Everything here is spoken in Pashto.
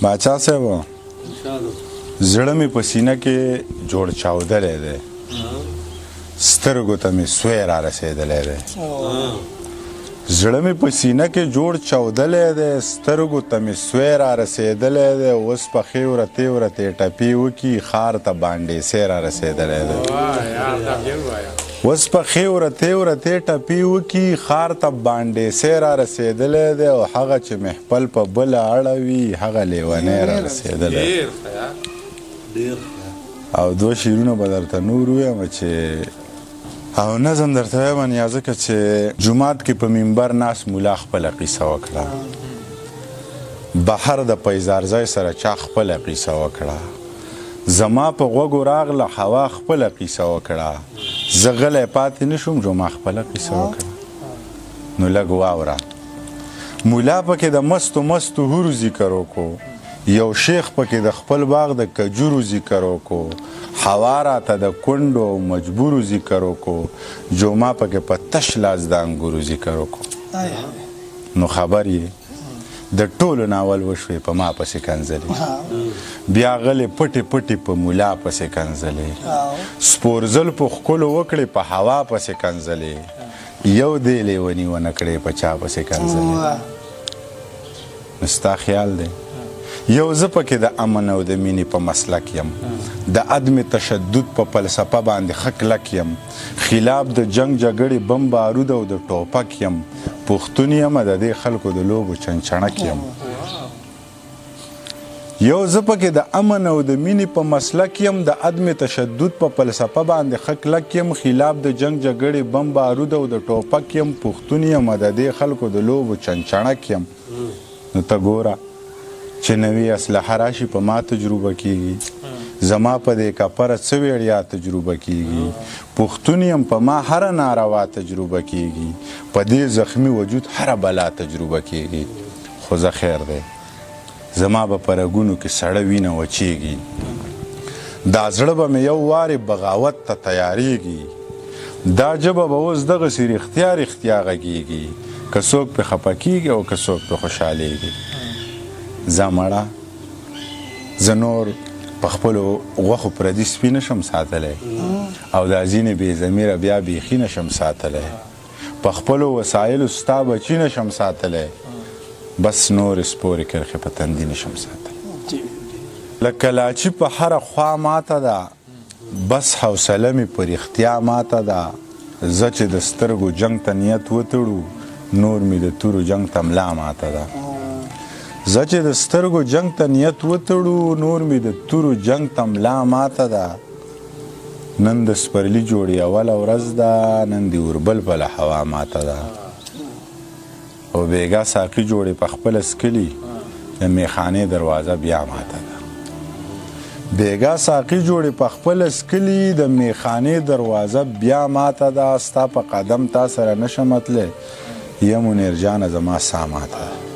باچا صاحب زړه مې په سینه کې جوړ چاودلی دی سترګو ته مې سوی را رسېدلی دی زړه مې په سینه کې جوړ چاودلی دی سترګو ته مې سوی را رسېدلی دی اوس پښې ورتې ورتې ټپې وکړي ښار ته بانډېسی را رسېدلی دی اوس پښې ورتې ورتې ټپې وکړي ښار ته بانډېسی را رسېدلی دی او هغه چې محفل په بله اړوي هغه لیونی را رسېدلی او دوه شعرونه به درته نور ووایم چې او نظم درته وایم یا ځکه چې جومات کې په منبر ناست ملا خپله قیصه وکړه بهر د پیزارځای سره چا خپله قیصه وکړه زما په غوږو راغله هوا خپله قیصه وکړه زه غلی پاتې نه شوم جمعه خپله قیصه وکړه نو لږ واوره ملا پکې د مستو مستو هورو ذکر وکړو یو شیخ پکې د خپل باغ د کجورو ذکر وکړو هوا راته د کونډو او مجبورو ذکر وکړو جمعه پکې په تش لاس د انګورو ذکر وکړو نو خبر یې د ټولو ناول وشوې په ما پسې کنځلې بیا غلې پټې پټې په ملا پسې کنځلې سپورزل په ښکلو وکړې په هوا پسې کنځلې یو دی لیوني ونه کړې په چا پسې کنځلې نو ستا خیال دی یو زه پکې د امن او د مینې په مسلک یم د عدم تشدد په فلسفه باندې ښه کلک یم خلاف د جنگ جګړې بم بارود او د ټوپک یم پښتون یم د دې خلکو د لوبو چنچڼک یم یو زه پکې د امن او د مینې په مسلک یم د عدم تشدد په فلسفه باندې ښه کلک یم خلاف د جنگ جګړې بم بارود او د ټوپک یم پښتون یم د دې خلکو د لوبو چنچڼک یم نو ته ګوره چې نوې اسلحه راشي په ما تجربه کیږي زما په دې کپره څه ویړیا تجربه کیږي پښتون یم په ما هره ناروا تجربه کیږي په دې زخمی وجود هره بلا تجربه کیږي خو زه خیر دی زما به په رګونو کې سړه وینه وچیږي دا زړه به مې یو وارې بغاوت ته تیاریږي دا ژبه به اوس دغسې رښتیا رښتیا غږیږي که څوک پې خفه کیږي او که څوک پې خوشحالیږي زه مړه زه نور په خپلو غوښو پردي سپي نشم ساتلی او دا ځینې بې ضمیره بیا بیخي نشم ساتلی په خپلو وسایلو ستا بچي نشم ساتلی بس نورې سپورې کرښې په تندي نشم ساتلی لکه لاچي په هره خوا ماته ده بس حوصله مې په رښتیا ماته ده زه چې د سترګو جنګ ته نیت وتړو نور مې د تورو جنګ ته ملا ماته ده زه چې د سترګو جنګ ته نیت وتړو نور مې د تورو جنګ ته ملا ماته ده نن د سپرلي جوړې اوله ورځ ده نن د اوربل بله هوا ماته ده او بیګا ساقي جوړې په خپله څکلي د میخانې دروازه بیا ماته ده بیګا ساقي جوړې په خپله څکلي د میخانې دروازه بیا ماته ده ستا په قدم تا سره نشم تلی یم منیر جانه زما سا ماته ده